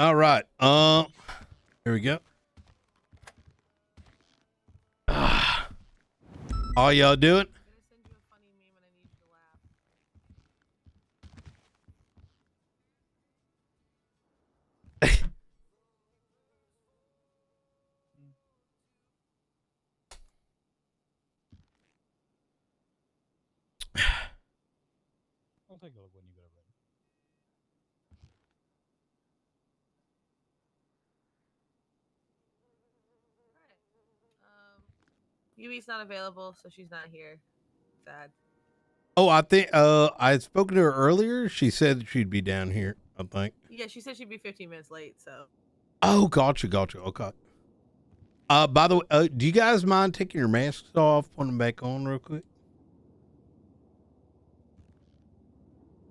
All right. Here we go. All y'all doing? I'm gonna send you a funny meme and I need you to laugh. I'll take a look when you get it ready. Yui's not available, so she's not here. Sad. Oh, I think I had spoken to her earlier. She said she'd be down here, I think. Yeah, she said she'd be 15 minutes late, so. Oh, gotcha. Okay. By the way, do you guys mind taking your masks off, putting them back on real quick?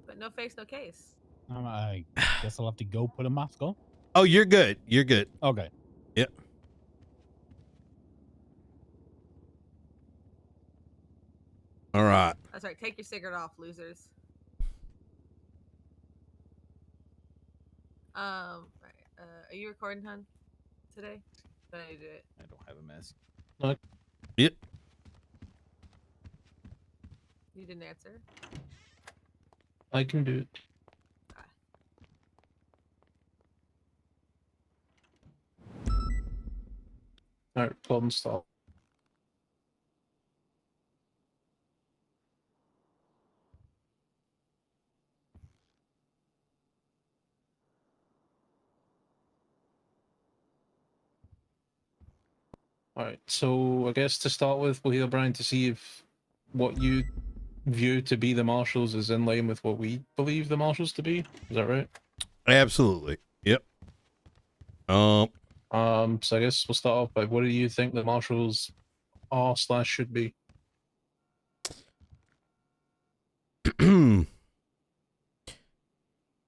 But no face, no case. I guess I'll have to go put a mask on. Oh, you're good. You're good. Okay. Yep. All right. That's right. Take your cigarette off, losers. Right. Are you recording, hun? Today? Then I do it. I don't have a mask. Yep. You didn't answer. I can do it. Alright, problem stop. Alright, so I guess to start with, we'll hear Brian to see if what you view to be the Marshals is in line with what we believe the Marshals to be. Is that right? Absolutely. Yep. So I guess we'll start off by what do you think the Marshals are/should be?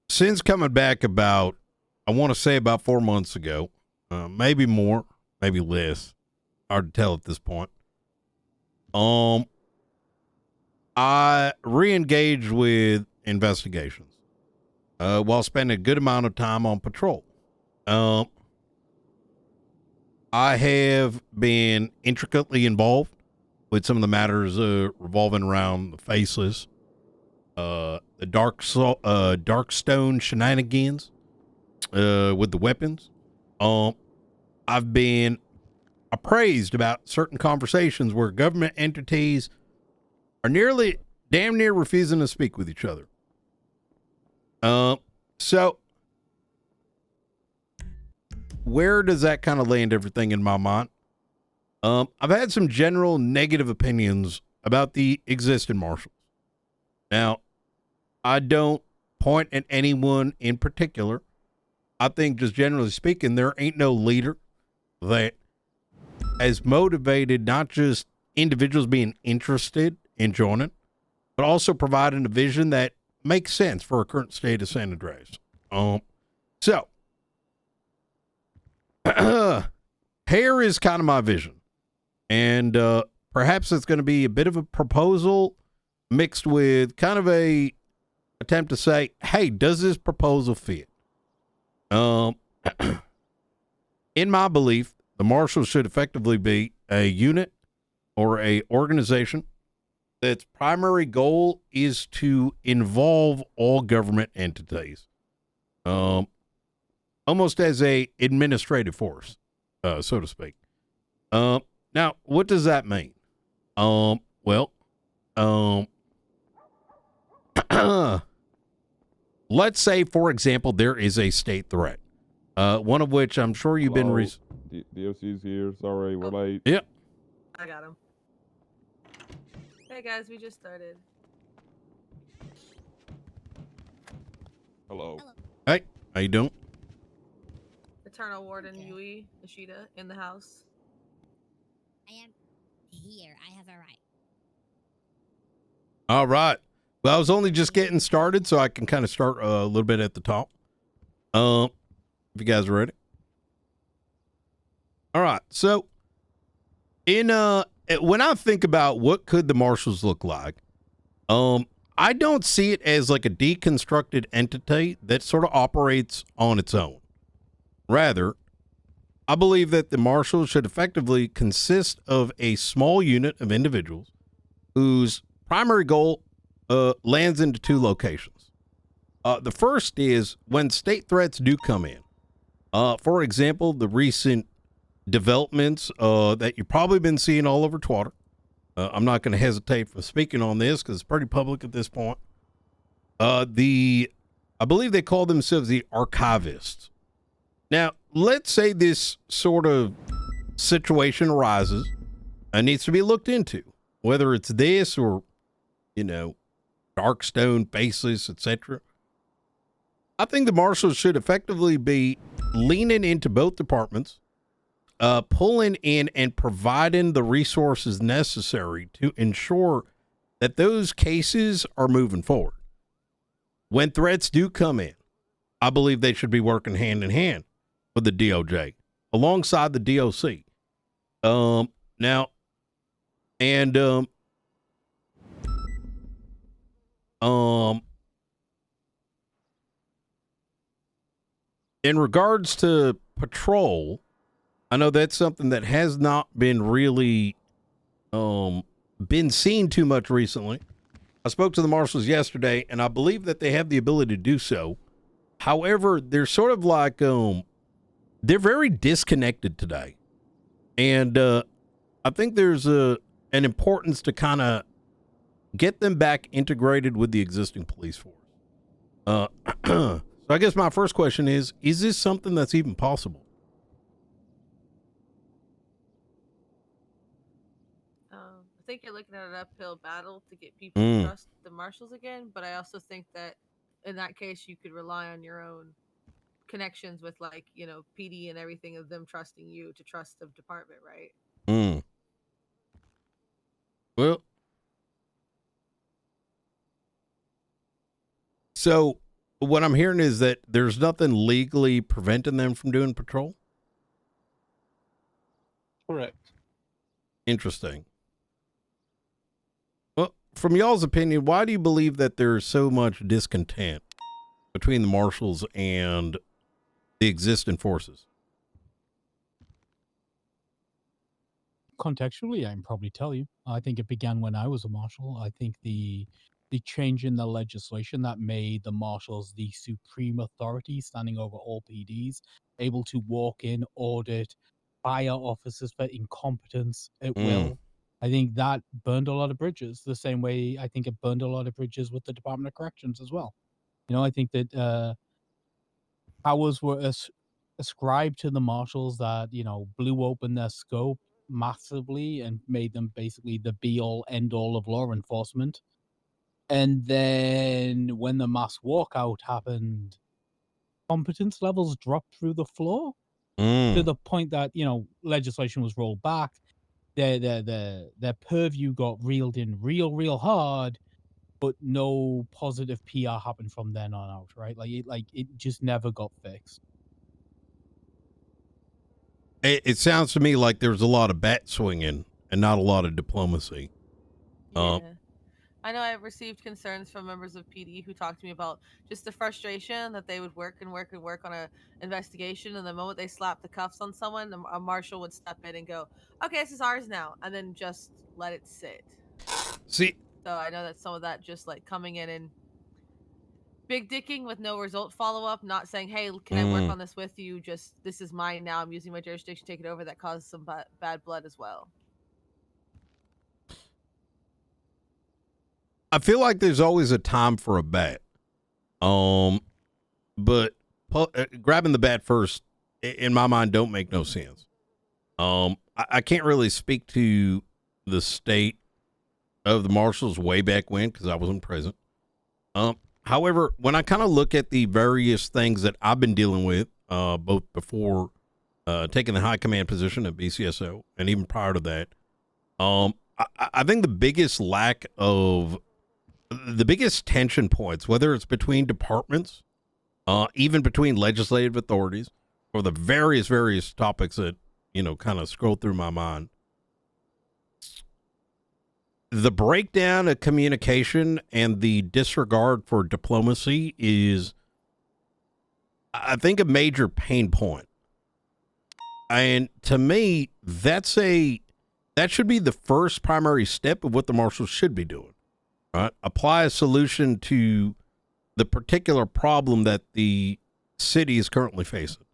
Since coming back about, I want to say about 4 months ago, maybe more, maybe less, hard to tell at this point. I re-engaged with investigations, while spending a good amount of time on patrol. I have been intricately involved with some of the matters revolving around the faceless, the dark stone shenanigans with the weapons. I've been appraised about certain conversations where government entities are damn near refusing to speak with each other. So where does that kind of land everything in my mind? I've had some general negative opinions about the existing marshals. Now, I don't point at anyone in particular. I think just generally speaking, there ain't no leader that has motivated not just individuals being interested in joining, but also providing a vision that makes sense for a current state of San Andreas. So hair is kind of my vision. And perhaps it's going to be a bit of a proposal mixed with kind of a attempt to say, hey, does this proposal fit? In my belief, the Marshals should effectively be a unit or a organization that's primary goal is to involve all government entities, almost as a administrative force, so to speak. Now, what does that mean? Let's say, for example, there is a state threat, one of which I'm sure you've been. DOC's here. Sorry, we're late. Yep. I got him. Hey guys, we just started. Hello. Hey, how you doing? Eternal Warden Yui Ishida in the house. I am here. I have a right. All right. Well, I was only just getting started, so I can kind of start a little bit at the top. If you guys are ready. All right. So, when I think about what could the Marshals look like, I don't see it as like a deconstructed entity that sort of operates on its own. Rather, I believe that the marshals should effectively consist of a small unit of individuals whose primary goal lands into two locations. The first is when state threats do come in. For example, the recent developments that you've probably been seeing all over Twitter. I'm not going to hesitate from speaking on this because it's pretty public at this point. I believe they call themselves the archivists. Now, let's say this sort of situation arises and needs to be looked into, whether it's this or, Darkstone, Basis, etc. I think the marshals should effectively be leaning into both departments, pulling in and providing the resources necessary to ensure that those cases are moving forward. When threats do come in, I believe they should be working hand in hand with the DOJ alongside the DOC. In regards to patrol, I know that's something that has not been really been seen too much recently. I spoke to the marshals yesterday, and I believe that they have the ability to do so. However, they're sort of like they're very disconnected today, and I think there's an importance to kind of get them back integrated with the existing police force. So I guess my first question is this something that's even possible? I think you're looking at an uphill battle to get people to trust the marshals again, but I also think that in that case you could rely on your own connections with PD and everything of them trusting you to trust the department, right? Well, so what I'm hearing is that there's nothing legally preventing them from doing patrol? Correct. Interesting. Well, from y'all's opinion, why do you believe that there's so much discontent between the marshals and the existing forces? Contextually, I can probably tell you. I think it began when I was a marshal. I think the change in the legislation that made the marshals the supreme authority standing over all PDs, able to walk in, audit, fire officers for incompetence at will. I think that burned a lot of bridges, the same way I think it burned a lot of bridges with the Department of Corrections as well. I think that powers were ascribed to the marshals that, blew open their scope massively and made them basically the be-all, end-all of law enforcement. And then when the mass walkout happened, competence levels dropped through the floor to the point that, legislation was rolled back. Their purview got reeled in real hard, but no positive PR happened from then on out, right? It just never got fixed. It sounds to me like there's a lot of bat swinging and not a lot of diplomacy. Yeah. I know I've received concerns from members of PD who talked to me about just the frustration that they would work on a investigation, and the moment they slap the cuffs on someone, a marshal would step in and go, "Okay, this is ours now," and then just let it sit. See, so I know that some of that just like coming in and big dicking with no result follow-up, not saying, "Hey, can I work on this with you?" Just, "This is mine now, I'm using my jurisdiction, take it over," that caused some bad blood as well. I feel like there's always a time for a bat. But grabbing the bat first, in my mind, don't make no sense. I can't really speak to the state of the marshals way back when because I wasn't present. However, when I kind of look at the various things that I've been dealing with, both before taking the high command position at BCSO and even prior to that, I think the biggest tension points, whether it's between departments, even between legislative authorities, or the various topics that, kind of scroll through my mind. The breakdown of communication and the disregard for diplomacy is, I think, a major pain point. And to me, that should be the first primary step of what the marshals should be doing. Right? Apply a solution to the particular problem that the city is currently facing.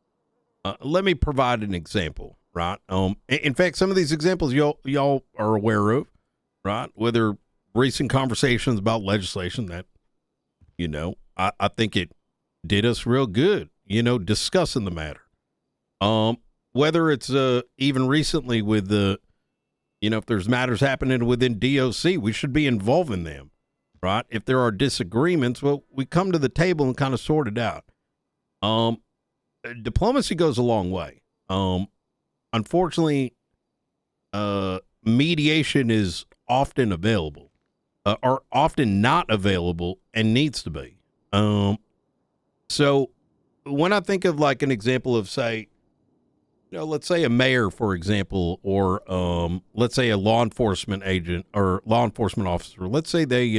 Let me provide an example, right? In fact, some of these examples y'all are aware of, right? Whether recent conversations about legislation that, I think it did us real good, discussing the matter. Whether it's even recently with the, if there's matters happening within DOC, we should be involving them, right? If there are disagreements, well, we come to the table and kind of sort it out. Diplomacy goes a long way. Unfortunately, mediation is often available, or often not available, and needs to be. So when I think of like an example of, say, let's say a mayor, for example, or let's say a law enforcement agent or law enforcement officer, let's say they,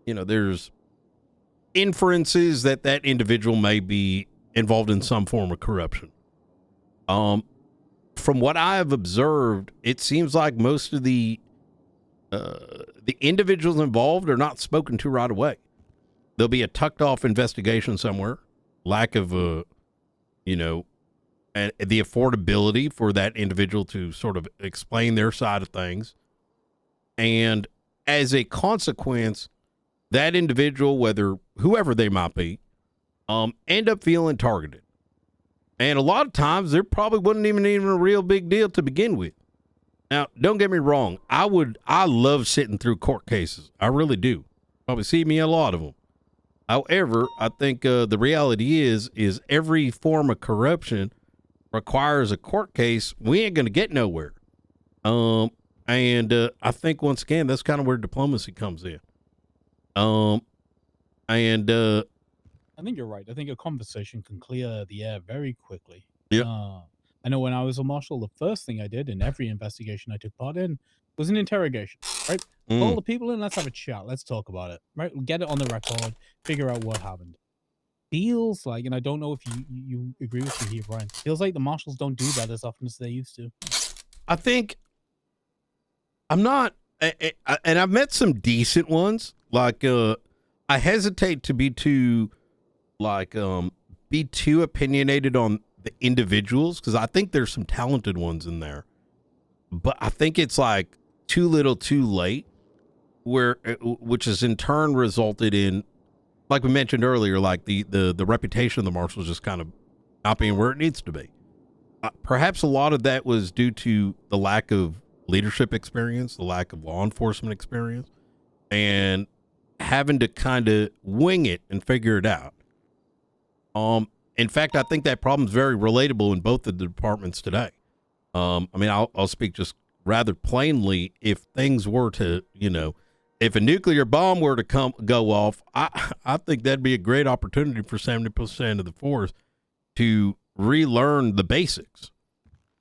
there's inferences that individual may be involved in some form of corruption. From what I have observed, it seems like most of the individuals involved are not spoken to right away. There'll be a tucked off investigation somewhere, lack of, and the affordability for that individual to sort of explain their side of things. And as a consequence, that individual, whoever they might be, end up feeling targeted. And a lot of times there probably wasn't even a real big deal to begin with. Now, don't get me wrong. I love sitting through court cases. I really do. Probably see me a lot of them. However, I think the reality is every form of corruption requires a court case. We ain't going to get nowhere. And I think once again, that's kind of where diplomacy comes in. I think you're right. I think a conversation can clear the air very quickly. Yep. I know when I was a marshal, the first thing I did in every investigation I took part in was an interrogation, right? Call the people in, let's have a chat, let's talk about it, right? Get it on the record, figure out what happened. Feels like, and I don't know if you agree with me here, Brian, feels like the marshals don't do that as often as they used to. I think I'm not, and I've met some decent ones. Like, I hesitate to be too opinionated on the individuals, because I think there's some talented ones in there, but I think it's like too little too late, which has in turn resulted in, like we mentioned earlier, like the reputation of the marshals just kind of not being where it needs to be. Perhaps a lot of that was due to the lack of leadership experience, the lack of law enforcement experience, and having to kind of wing it and figure it out. In fact, I think that problem is very relatable in both of the departments today. I mean, I'll speak just rather plainly. If things were to, if a nuclear bomb were to go off, I think that'd be a great opportunity for 70% of the force to relearn the basics.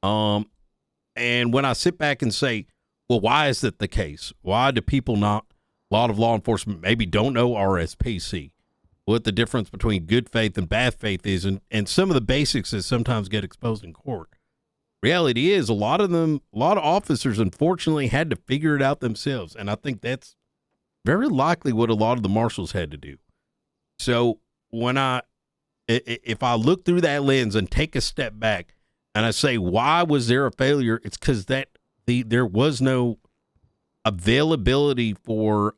And when I sit back and say, well, why is that the case? Why do people not, a lot of law enforcement maybe don't know RSPC, what the difference between good faith and bad faith is, and some of the basics that sometimes get exposed in court. Reality is a lot of officers, unfortunately, had to figure it out themselves. And I think that's very likely what a lot of the marshals had to do. So if I look through that lens and take a step back and I say, why was there a failure? It's because there was no availability for,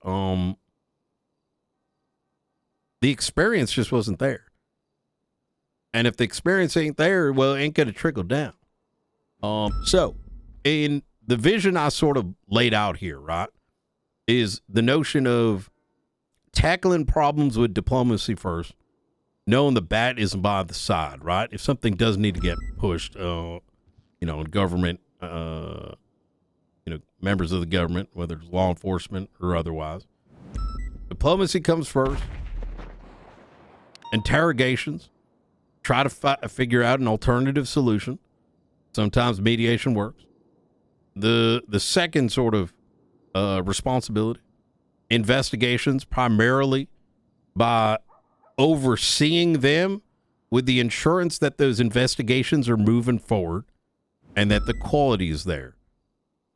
the experience just wasn't there. And if the experience ain't there, well, it ain't going to trickle down. So in the vision I sort of laid out here, right, is the notion of tackling problems with diplomacy first, knowing the bat isn't by the side, right? If something does need to get pushed, government, members of the government, whether it's law enforcement or otherwise, diplomacy comes first. Interrogations, try to figure out an alternative solution. Sometimes mediation works. The second sort of responsibility, investigations, primarily by overseeing them with the insurance that those investigations are moving forward and that the quality is there.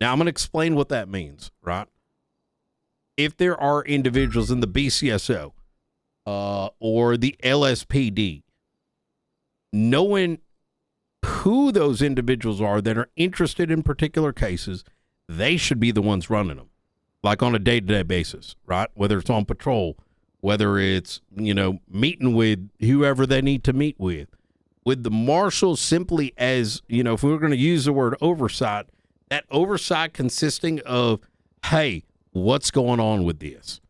Now, I'm going to explain what that means, right? If there are individuals in the BCSO or the LSPD, knowing who those individuals are that are interested in particular cases, they should be the ones running them, like on a day-to-day basis, right? Whether it's on patrol, whether it's, meeting with whoever they need to meet with. With the marshals, simply as, if we were going to use the word oversight, that oversight consisting of, hey, what's going on with this?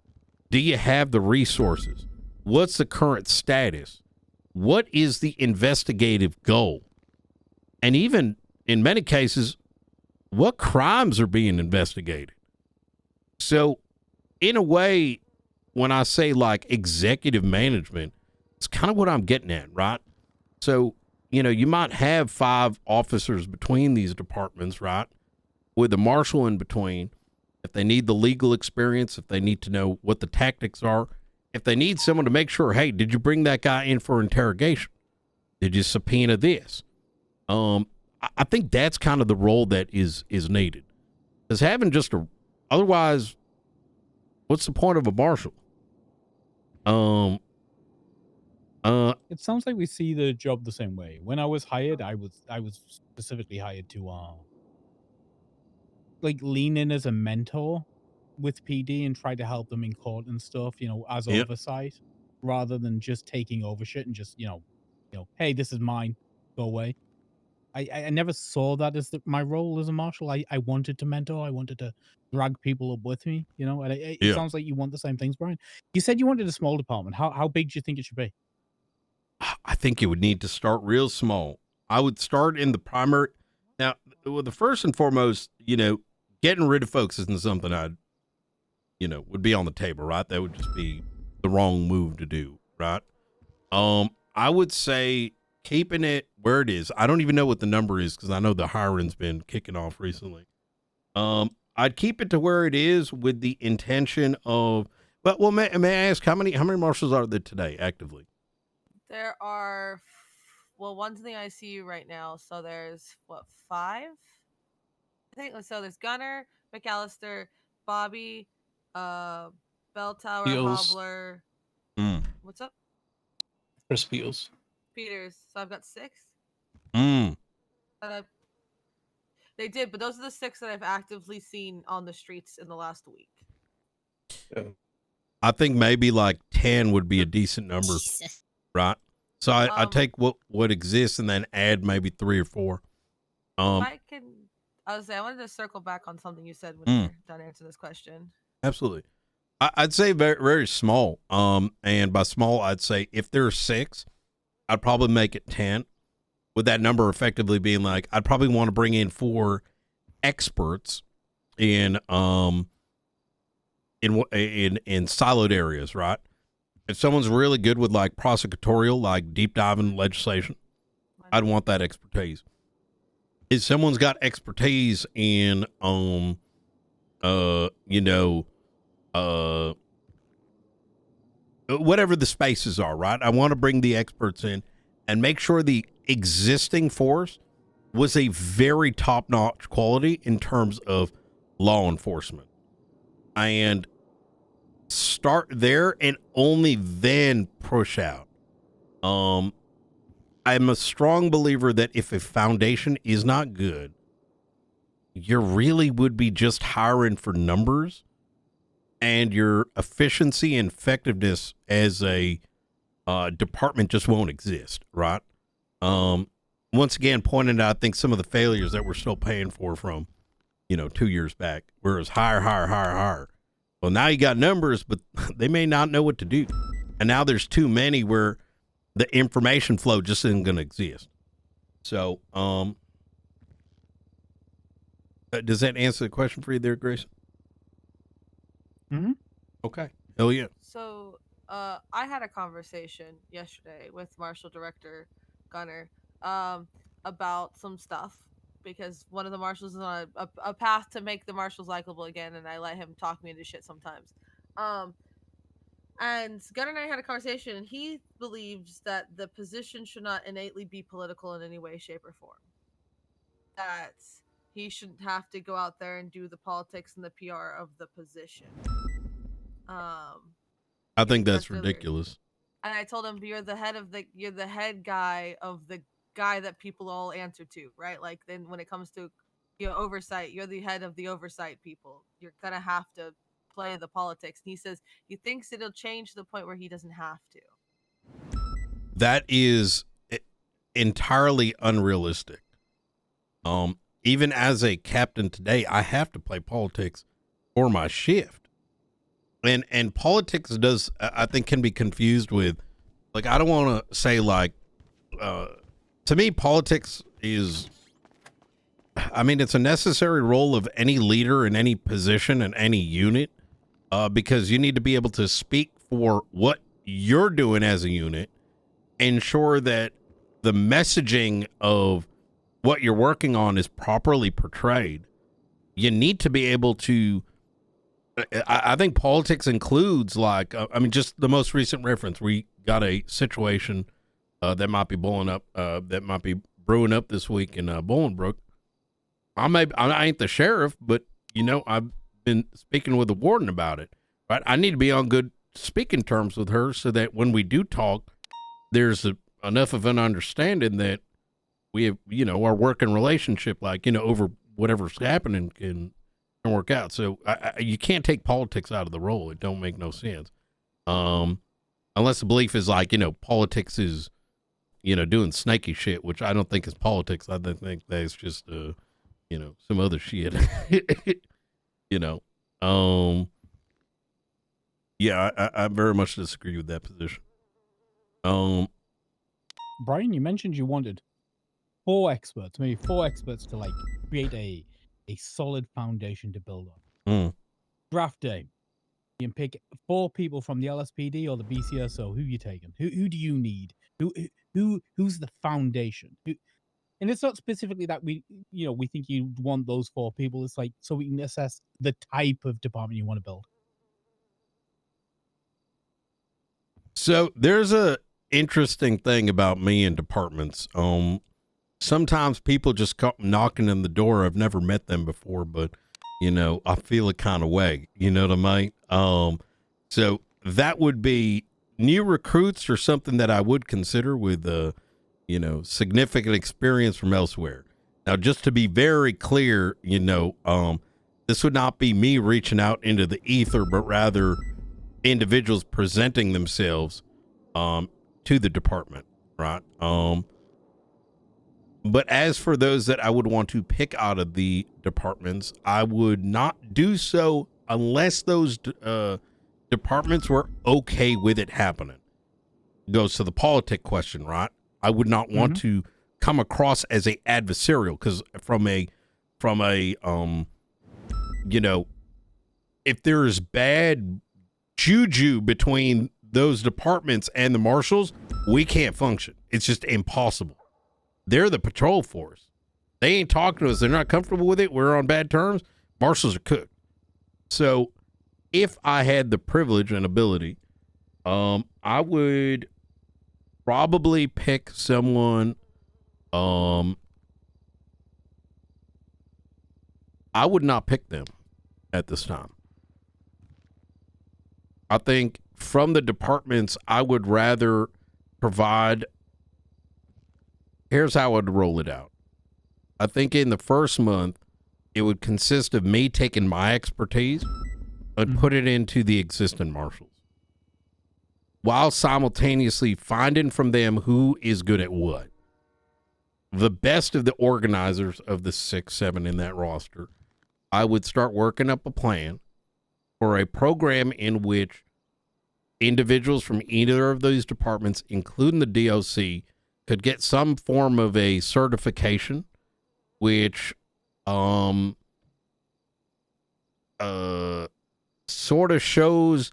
Do you have the resources? What's the current status? What is the investigative goal? And even in many cases, what crimes are being investigated? So, in a way, when I say like executive management, it's kind of what I'm getting at, right? So, you might have 5 officers between these departments, right? With the marshal in between. If they need the legal experience, if they need to know what the tactics are, if they need someone to make sure, hey, did you bring that guy in for interrogation? Did you subpoena this? I think that's kind of the role that is needed. Because having otherwise, what's the point of a marshal? It sounds like we see the job the same way. When I was hired, I was specifically hired to lean in as a mentor with PD and try to help them in court and stuff, as Yep. oversight, rather than just taking over shit and just, hey, this is mine, go away. I never saw that as my role as a marshal. I wanted to mentor. I wanted to drag people up with me, and it sounds like you want the same things, Brian. You said you wanted a small department. How big do you think it should be? I think you would need to start real small. I would start in the primary. Now, well, the first and foremost, getting rid of folks isn't something I'd, would be on the table, right? That would just be the wrong move to do, right? I would say keeping it where it is. I don't even know what the number is because I know the hiring's been kicking off recently. I'd keep it to where it is with the intention of, but well, may I ask how many marshals are there today actively? There are, one's in the ICU right now, so there's 5? I think so. There's Gunner, McAllister, Bobby, Bell Tower, Beals. Hobbler. Mm. What's up? Chris Beals. Peters. So I've got 6. Mm. They did, but those are the 6 that I've actively seen on the streets in the last week. Yeah. I think maybe like 10 would be a decent number, Jesus. right? So I take what exists and then add maybe 3 or 4. If I can, I wanted to circle back on something you said when you're done answering this question. Absolutely. I'd say very, very small. And by small, I'd say if there's 6, I'd probably make it 10. With that number effectively being like, I'd probably want to bring in 4 experts in siloed areas, right? If someone's really good with like prosecutorial, like deep diving legislation, I'd want that expertise. If someone's got expertise in whatever the spaces are, right? I want to bring the experts in and make sure the existing force was a very top-notch quality in terms of law enforcement. And start there and only then push out. I'm a strong believer that if a foundation is not good, you really would be just hiring for numbers, and your efficiency and effectiveness as a department just won't exist, right? Once again, pointing out, I think, some of the failures that we're still paying for from, 2 years back, where it was hire. Well, now you got numbers, but they may not know what to do. And now there's too many where the information flow just isn't going to exist. So, does that answer the question for you there, Grace? Mm-hmm. Okay. Hell yeah. So, I had a conversation yesterday with Marshal Director Gunner about some stuff, because one of the marshals is on a path to make the marshals likable again, and I let him talk me into shit sometimes. And Gunnar and I had a conversation, and he believes that the position should not innately be political in any way, shape, or form. That he shouldn't have to go out there and do the politics and the PR of the position. I think that's ridiculous. And I told him, you're the head guy of the guy that people all answer to, right? Like, then when it comes to oversight, you're the head of the oversight people. You're gonna have to play the politics. And he says he thinks it'll change to the point where he doesn't have to. That is entirely unrealistic. Even as a captain today, I have to play politics for my shift. And politics does, I think, can be confused with, like, I don't want to say, like, to me, politics is, I mean, it's a necessary role of any leader in any position in any unit, because you need to be able to speak for what you're doing as a unit, ensure that the messaging of what you're working on is properly portrayed. You need to be able to, I think politics includes, like, I mean, just the most recent reference, we got a situation that might be blowing up, that might be brewing up this week in Bolingbrook. I ain't the sheriff, but, I've been speaking with the warden about it, right? I need to be on good speaking terms with her so that when we do talk, there's enough of an understanding that we have, our working relationship, like, over whatever's happening can work out. So you can't take politics out of the role. It don't make no sense. Unless the belief is like, politics is, doing snaky shit, which I don't think is politics. I think that's just, some other shit. Yeah, I very much disagree with that position. Brian, you mentioned you wanted 4 experts, maybe 4 experts to, like, create a solid foundation to build on. Draft day. You can pick 4 people from the LSPD or the BCSO. Who you taking? Who do you need? Who's the foundation? And it's not specifically that we think you want those 4 people. It's like, so we can assess the type of department you want to build. So there's a interesting thing about me and departments. Sometimes people just come knocking on the door. I've never met them before, but I feel a kind of way, you know what I mean? So that would be new recruits or something that I would consider with, significant experience from elsewhere. Now, just to be very clear, this would not be me reaching out into the ether, but rather individuals presenting themselves, to the department, right? But as for those that I would want to pick out of the departments, I would not do so unless those departments were okay with it happening. Goes to the politic question, right? I would not want to come across as a adversarial, because from a if there's bad juju between those departments and the marshals, we can't function. It's just impossible. They're the patrol force. They ain't talking to us. They're not comfortable with it. We're on bad terms. Marshals are cooked. So if I had the privilege and ability, I would probably pick someone. I would not pick them at this time. I think from the departments, I would rather provide. Here's how I would roll it out. I think in the first month, it would consist of me taking my expertise and put it into the existing marshals, while simultaneously finding from them who is good at what. The best of the organizers of the 6, 7 in that roster, I would start working up a plan for a program in which individuals from either of those departments, including the DOC, could get some form of a certification, which sort of shows,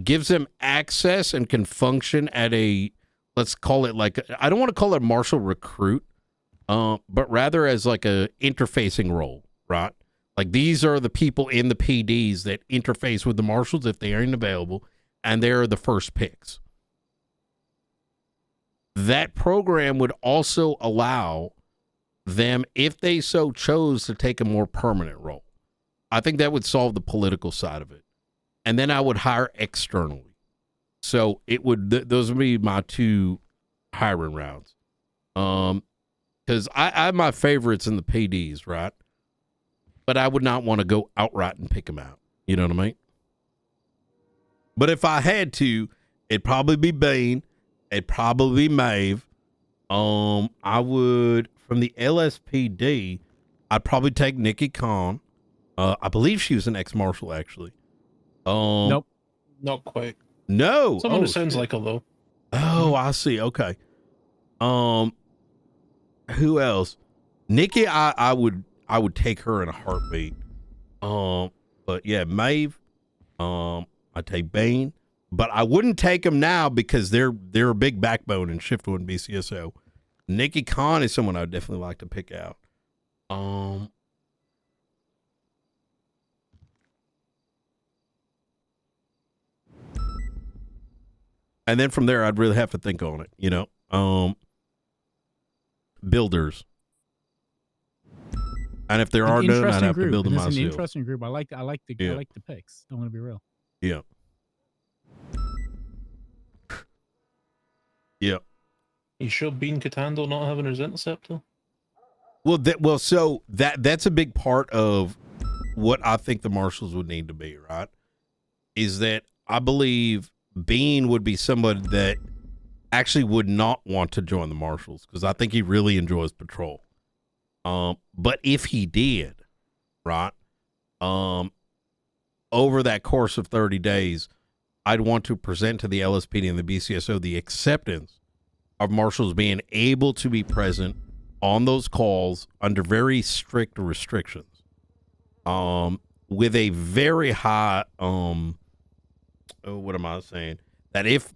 gives them access and can function at a, let's call it like, I don't want to call it a marshal recruit, but rather as like a interfacing role, right? Like, these are the people in the PDs that interface with the marshals if they aren't available, and they're the first picks. That program would also allow them, if they so chose, to take a more permanent role. I think that would solve the political side of it. And then I would hire externally. So it would, those would be my two hiring rounds. Because I have my favorites in the PDs, right? But I would not want to go outright and pick them out. You know what I mean? But if I had to, it'd probably be Bane. It'd probably be Maeve. I would, from the LSPD, I'd probably take Nikki Khan. I believe she was an ex-Marshal, actually. Nope. Not quite. No. Someone who sounds like her, though. Oh, I see. Okay. Who else? Nikki, I would take her in a heartbeat. But yeah, Maeve. I'd take Bane, but I wouldn't take them now because they're a big backbone in Shift 1 BCSO. Nikki Khan is someone I'd definitely like to pick out. And then from there, I'd really have to think on it, you know. Builders. And if there are none, I'd have to build them myself. It's an interesting group. I like the picks. I'm gonna be real. Yeah. Yeah. You sure Bean Catando not having his interceptor? Well, so that's a big part of what I think the Marshals would need to be, right? Is that I believe Bean would be somebody that actually would not want to join the Marshals because I think he really enjoys patrol. But if he did, right, over that course of 30 days, I'd want to present to the LSPD and the BCSO the acceptance of Marshals being able to be present on those calls under very strict restrictions, with a very high, what am I saying? That if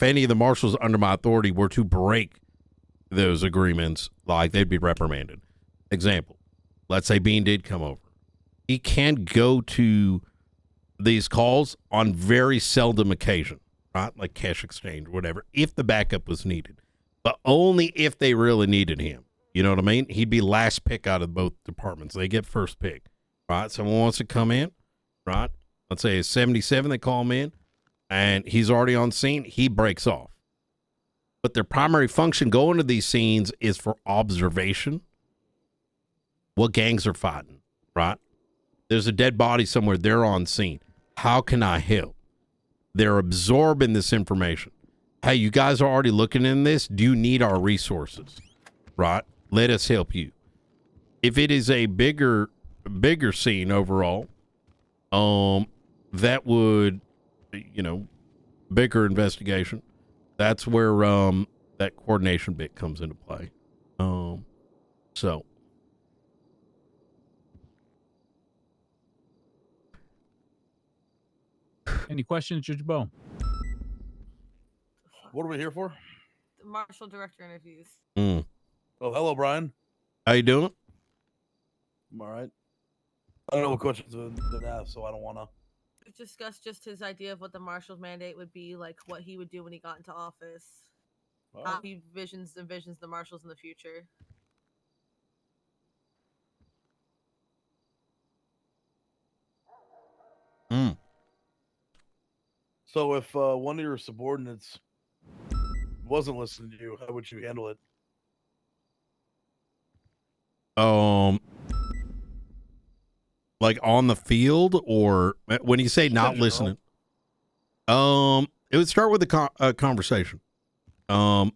any of the Marshals under my authority were to break those agreements, like they'd be reprimanded. Example, let's say Bean did come over. He can go to these calls on very seldom occasion, right? Like cash exchange or whatever, if the backup was needed, but only if they really needed him. You know what I mean? He'd be last pick out of both departments. They get first pick, right? Someone wants to come in, right? Let's say it's 77, they call him in, and he's already on scene. He breaks off. But their primary function going to these scenes is for observation. What gangs are fighting, right? There's a dead body somewhere. They're on scene. How can I help? They're absorbing this information. Hey, you guys are already looking in this. Do you need our resources? Right? Let us help you. If it is a bigger scene overall, that would, bigger investigation. That's where that coordination bit comes into play. So. Any questions, Judge Bo? What are we here for? The Marshal director interviews. Mm. Oh, hello, Brian. How you doing? I'm all right. I don't know what questions have been asked, so I don't want to. We've discussed just his idea of what the Marshal's mandate would be, like what he would do when he got into office. How he envisions the Marshals in the future. Mm. So if one of your subordinates wasn't listening to you, how would you handle it? Like on the field, or when you say not listening? It would start with a conversation. I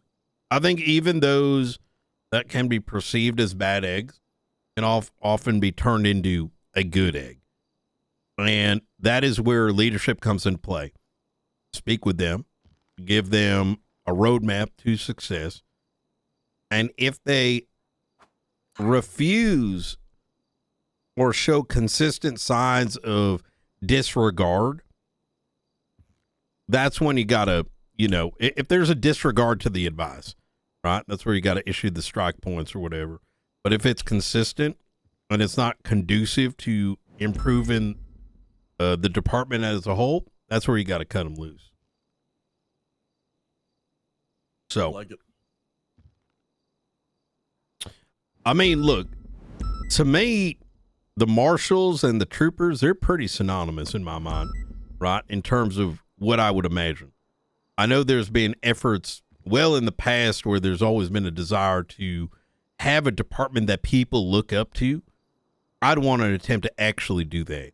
think even those that can be perceived as bad eggs can often be turned into a good egg. And that is where leadership comes into play. Speak with them, give them a roadmap to success. And if they refuse or show consistent signs of disregard, that's when you got to, if there's a disregard to the advice, right? That's where you got to issue the strike points or whatever. But if it's consistent and it's not conducive to improving the department as a whole, That's where you got to cut them loose. So, Like it. I mean, look, to me, the marshals and the troopers, they're pretty synonymous in my mind, right? In terms of what I would imagine. I know there's been efforts well in the past where there's always been a desire to have a department that people look up to. I'd want an attempt to actually do that.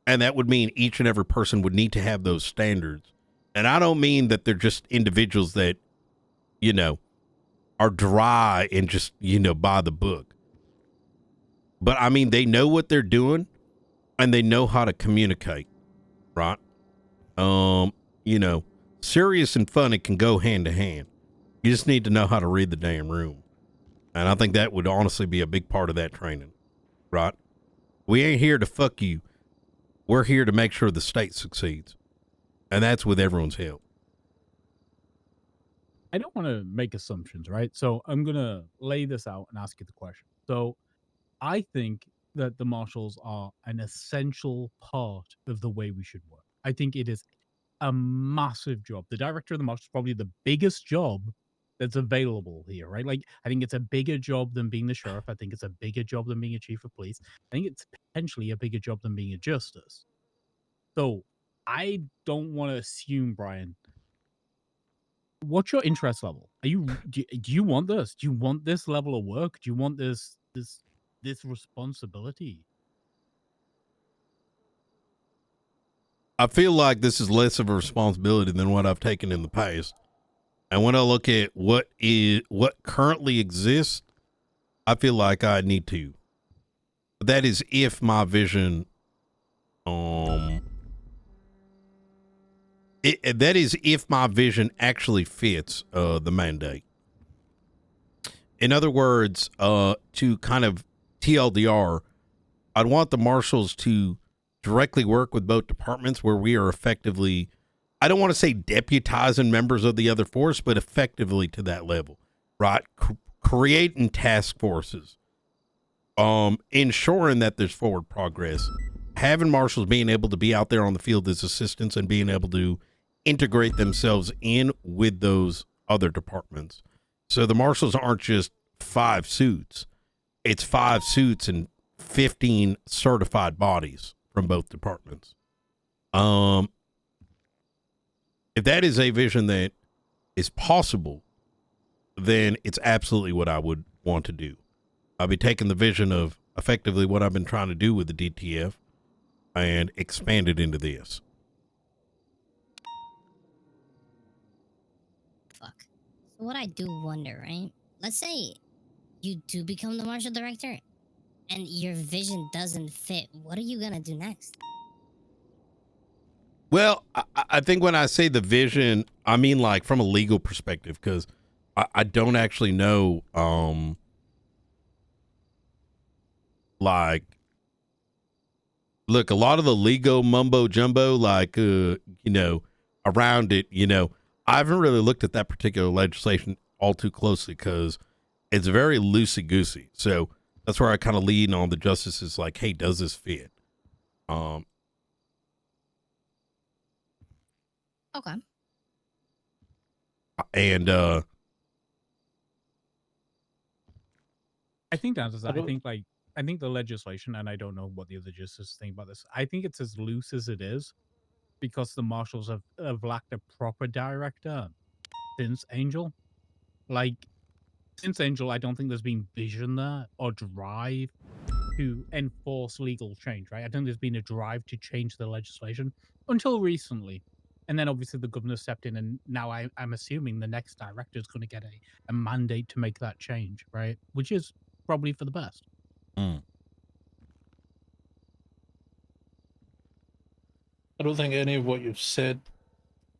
And that would mean each and every person would need to have those standards. And I don't mean that they're just individuals that, you know, are dry and just, you know, by the book. But I mean, they know what they're doing and they know how to communicate, right? You know, serious and fun, it can go hand to hand. You just need to know how to read the damn room. And I think that would honestly be a big part of that training, right? We ain't here to fuck you. We're here to make sure the state succeeds. And that's with everyone's help. I don't want to make assumptions, right? So I'm going to lay this out and ask you the question. So I think that the marshals are an essential part of the way we should work. I think it is a massive job. The director of the marshals is probably the biggest job that's available here, right? Like, I think it's a bigger job than being the sheriff. I think it's a bigger job than being a chief of police. I think it's potentially a bigger job than being a justice. So I don't want to assume, Brian, what's your interest level? Are you do you want this? Do you want this level of work? Do you want this responsibility? I feel like this is less of a responsibility than what I've taken in the past. And when I look at what currently exists, I feel like I need to. That is if my vision, that is if my vision actually fits the mandate. In other words, to kind of TLDR, I'd want the marshals to directly work with both departments where we are effectively, I don't want to say deputizing members of the other force, but effectively to that level, right? Creating task forces, ensuring that there's forward progress, having marshals being able to be out there on the field as assistants and being able to integrate themselves in with those other departments. So the marshals aren't just 5 suits. It's 5 suits and 15 certified bodies from both departments. If that is a vision that is possible, then it's absolutely what I would want to do. I'll be taking the vision of effectively what I've been trying to do with the DTF and expand it into this. Fuck. So what I do wonder, right? Let's say you do become the marshal director and your vision doesn't fit. What are you gonna do next? Well, I think when I say the vision, I mean like from a legal perspective, because I don't actually know, like, look, a lot of the legal mumbo jumbo, like, you know, around it, you know, I haven't really looked at that particular legislation all too closely because it's very loosey goosey. So that's where I kind of lean on the justices, like, hey, does this fit? Okay. And I think that's I I don't- think like I think the legislation, and I don't know what the other justices think about this. I think it's as loose as it is because the marshals have lacked a proper director since Angel. Like since Angel, I don't think there's been vision there or drive to enforce legal change, right? I don't think there's been a drive to change the legislation until recently. And then obviously the governor stepped in, and now I'm assuming the next director is going to get a mandate to make that change, right? Which is probably for the best. I don't think any of what you've said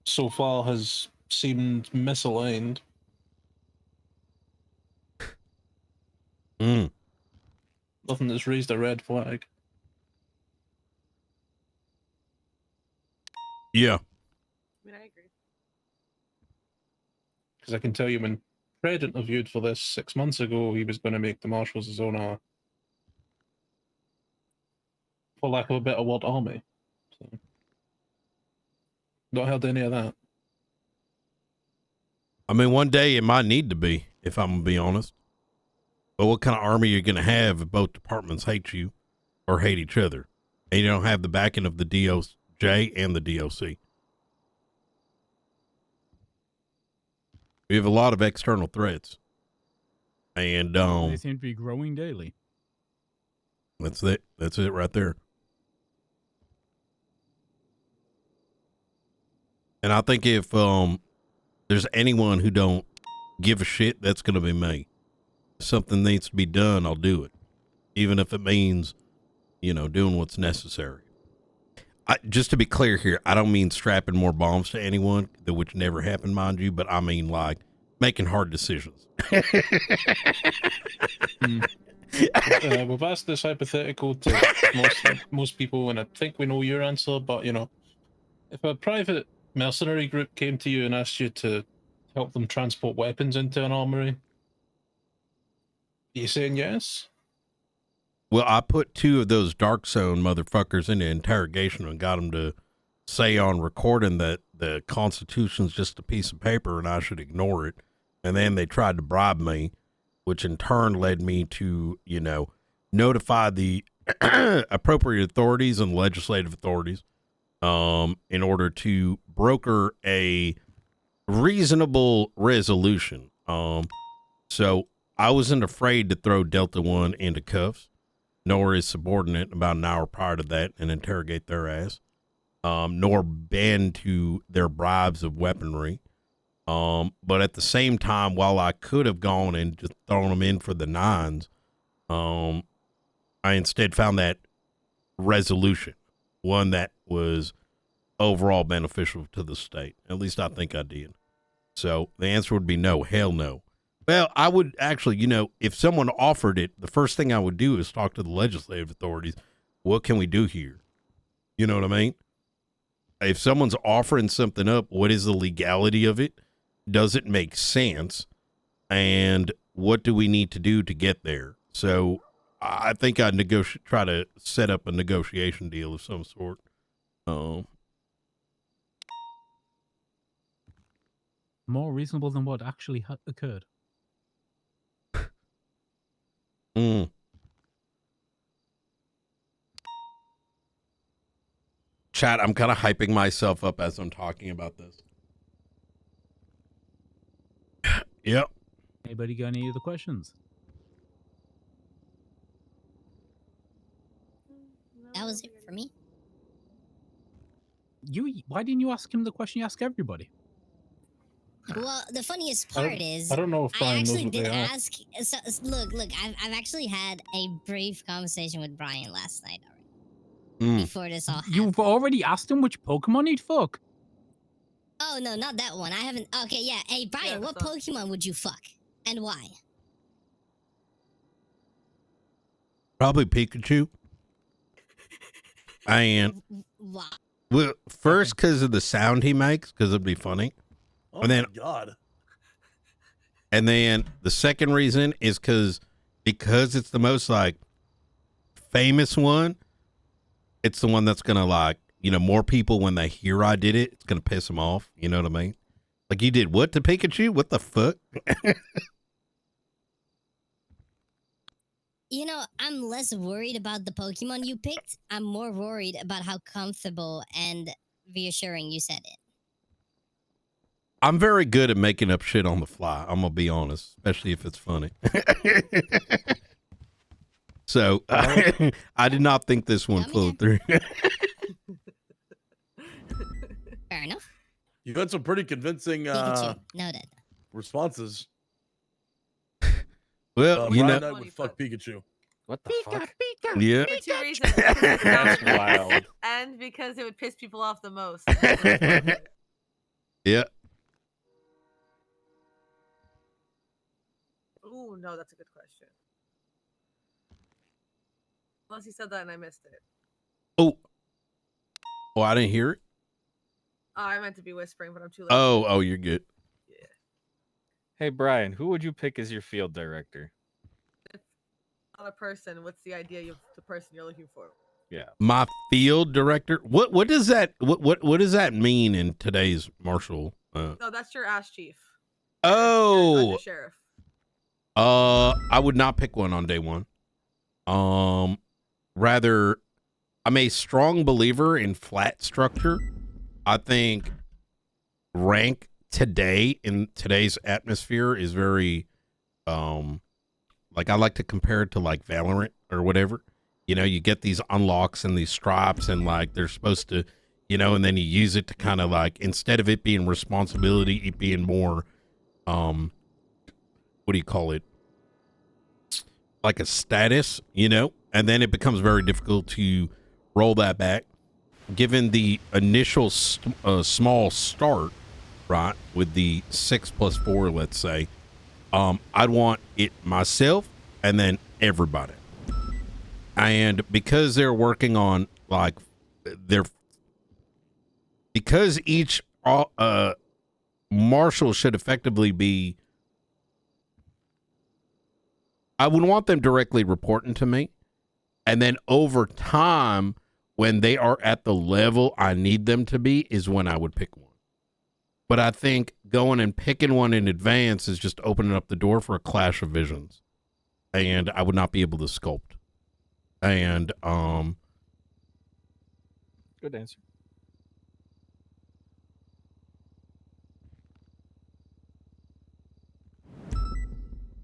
so far has seemed misaligned. Nothing that's raised a red flag. yeah, I mean, I agree. Because I can tell you when Fred interviewed for this 6 months ago, he was going to make the marshals his own, for lack of a better word, army. So, Not heard any of that. I mean, one day it might need to be, if I'm gonna be honest. But what kind of army are you gonna have if both departments hate you or hate each other, and you don't have the backing of the DOJ and the DOC? We have a lot of external threats, and They seem to be growing daily. that's it. That's it right there. And I think if there's anyone who don't give a shit, that's going to be me. If something needs to be done, I'll do it, even if it means, doing what's necessary. Just to be clear here, I don't mean strapping more bombs to anyone, which never happened, mind you, but I mean like making hard decisions. We've asked this hypothetical to most people, and I think we know your answer. But if a private mercenary group came to you and asked you to help them transport weapons into an armory, are you saying yes? Well, I put 2 of those Dark Zone motherfuckers into interrogation and got them to say on recording that the Constitution's just a piece of paper and I should ignore it. And then they tried to bribe me, which in turn led me to, notify the appropriate authorities and legislative authorities in order to broker a reasonable resolution. So I wasn't afraid to throw Delta One into cuffs, nor his subordinate about an hour prior to that, and interrogate their ass, nor bend to their bribes of weaponry. But at the same time, while I could have gone and just thrown them in for the 9s, I instead found that resolution, one that was overall beneficial to the state. At least I think I did. So the answer would be no, hell no. Well, I would actually, if someone offered it, the first thing I would do is talk to the legislative authorities. What can we do here? You know what I mean? If someone's offering something up, what is the legality of it? Does it make sense? And what do we need to do to get there? So I think I'd try to set up a negotiation deal of some sort. More reasonable than what actually occurred. Chat, I'm kind of hyping myself up as I'm talking about this. Yep. Anybody got any other questions? That was it for me. Why didn't you ask him the question you ask everybody? Well, the funniest part is I don't know if I Brian knows actually what did they are. ask. So, look, I've actually had a brief conversation with Brian last night already. Before this all happened. You've already asked him which Pokemon he'd fuck. Oh no, not that one. I haven't. Okay, yeah. Hey, Brian, what Pokemon would you fuck and why? Probably Pikachu. And Why? well, first because of the sound he makes, because it'd be funny. Oh And then- my god. And then the second reason is because it's the most like famous one. It's the one that's gonna more people when they hear I did it, it's gonna piss them off. You know what I mean? Like, you did what to Pikachu? What the fuck? I'm less worried about the Pokemon you picked. I'm more worried about how comfortable and reassuring you said it. I'm very good at making up shit on the fly. I'm gonna be honest, especially if it's funny. So I did not think this one flowed through. Fair enough. You've had some pretty convincing Pikachu. Noted. responses. Well, Brian Knight would fuck Pikachu. What the fuck? Yeah. For 2 reasons. That's wild. And because it would piss people off the most. Yeah. Ooh, no, that's a good question. Unless he said that and I missed it. Oh, I didn't hear it. Oh, I meant to be whispering, but I'm too late. Oh, you're good. Yeah. Hey, Brian, who would you pick as your field director? Not a person. What's the idea of the person you're looking for? My field director. What does that what does that mean in today's marshal? No, that's your ass chief. Oh, Your sheriff. I would not pick one on day one. Rather, I'm a strong believer in flat structure. I think rank today in today's atmosphere is very, like I like to compare it to like Valorant or whatever. You know, you get these unlocks and these stripes and like they're supposed to, you know, and then you use it to kind of like, instead of it being responsibility, it being more, what do you call it? Like a status, you know, and then it becomes very difficult to roll that back. Given the initial small start, right, with the 6+4, let's say, I'd want it myself and then everybody. And because they're working on like because each marshal should effectively be, I would want them directly reporting to me. And then over time, when they are at the level I need them to be, is when I would pick one. But I think going and picking one in advance is just opening up the door for a clash of visions. And I would not be able to sculpt. And Good answer.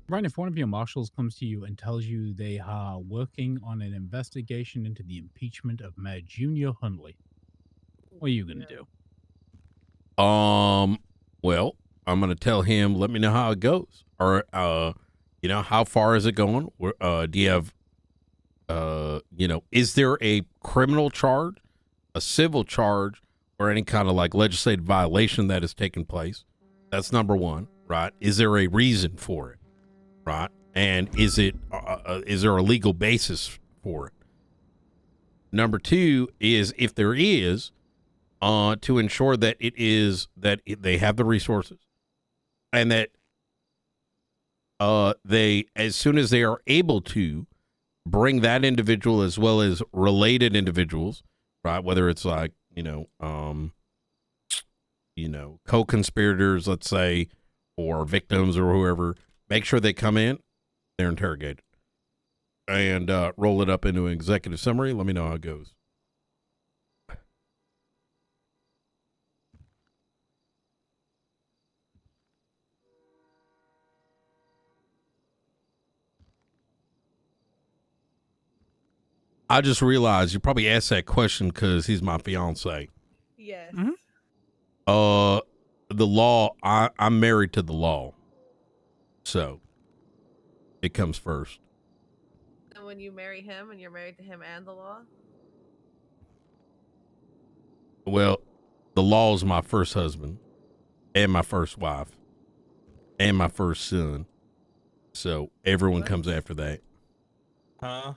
Ryan, if one of your marshals comes to you and tells you they are working on an investigation into the impeachment of Mayor Junior Hundley, what are you going to do? well, I'm going to tell him, let me know how it goes. Or, you know, how far is it going? Do you have, you know, is there a criminal charge, a civil charge, or any kind of like legislative violation that has taken place? That's number one, right? Is there a reason for it, right? And is there a legal basis for it? Number two is, if there is, to ensure that they have the resources, and that they, as soon as they are able to, bring that individual as well as related individuals, right? Whether it's like, you know, co-conspirators, let's say, or victims or whoever, make sure they come in, they're interrogated, and roll it up into an executive summary. Let me know how it goes. I just realized you probably asked that question because he's my fiance. Yes. The law, I'm married to the law. So it comes first. And when you marry him and you're married to him and the law? Well, the law is my first husband and my first wife and my first son. So everyone comes after that. Huh?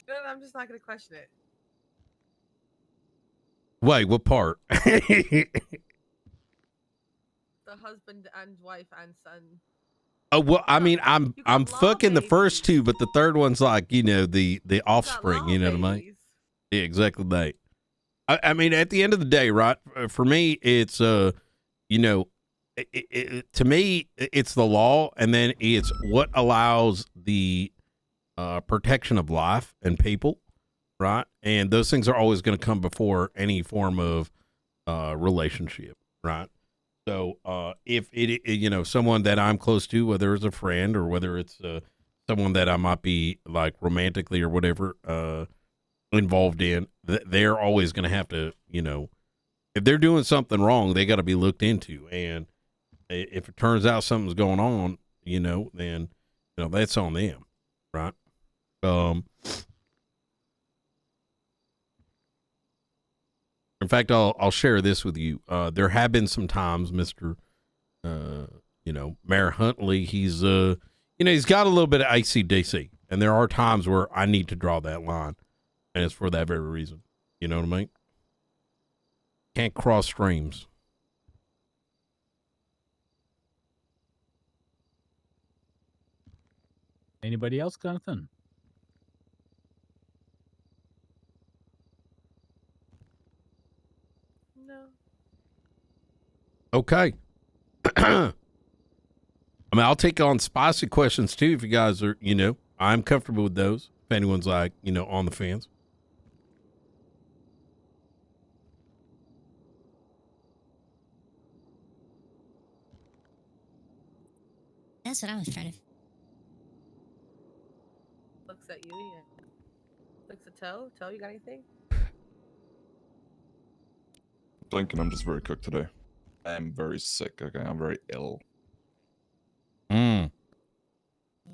No, I'm just not going to question it. Wait, what part? The husband and wife and son. Oh, well, I mean, I'm fucking the first two, but the third one's like, you know, the offspring, you know what I mean? Yeah, exactly that. I mean, at the end of the day, right? For me, it's you know, to me, it's the law, and then it's what allows the protection of life and people, right? And those things are always going to come before any form of relationship, right? So if it, you know, someone that I'm close to, whether it's a friend or whether it's someone that I might be like romantically or whatever involved in, they're always going to have to, you know, if they're doing something wrong, they got to be looked into. And if it turns out something's going on, you know, then, you know, that's on them, right? In fact, I'll share this with you. There have been some times, Mr. You know, Mayor Huntley, he's you know, he's got a little bit of ACDC, and there are times where I need to draw that line, and it's for that very reason. You know what I mean? Can't cross streams. Anybody else, Jonathan? Okay. I mean, I'll take on spicy questions too if you guys are, I'm comfortable with those. If anyone's like, on the fence. That's what I was trying to. Looks at you. Yeah. Looks at Toe. Toe, you got anything? Blinking, I'm just very cooked today. I am very sick. Okay, I'm very ill. Mm. Yeah.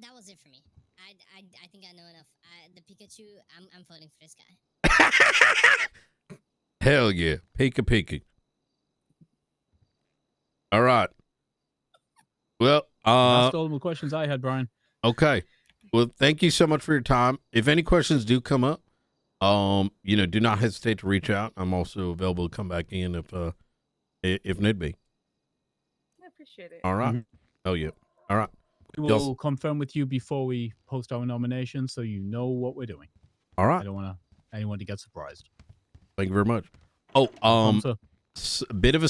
That was it for me. I think I know enough. The Pikachu, I'm voting for this guy. Hell yeah. Pika. All right. Well, That's all the questions I had, Brian. okay. Well, thank you so much for your time. If any questions do come up, do not hesitate to reach out. I'm also available to come back in if need be. I appreciate it. All right. Mhm. Oh yeah. All right. We will confirm with you before we post our nomination, so you know what we're doing. All I right. don't want anyone to get surprised. Thank you very much. Oh, No problem, sir. bit of a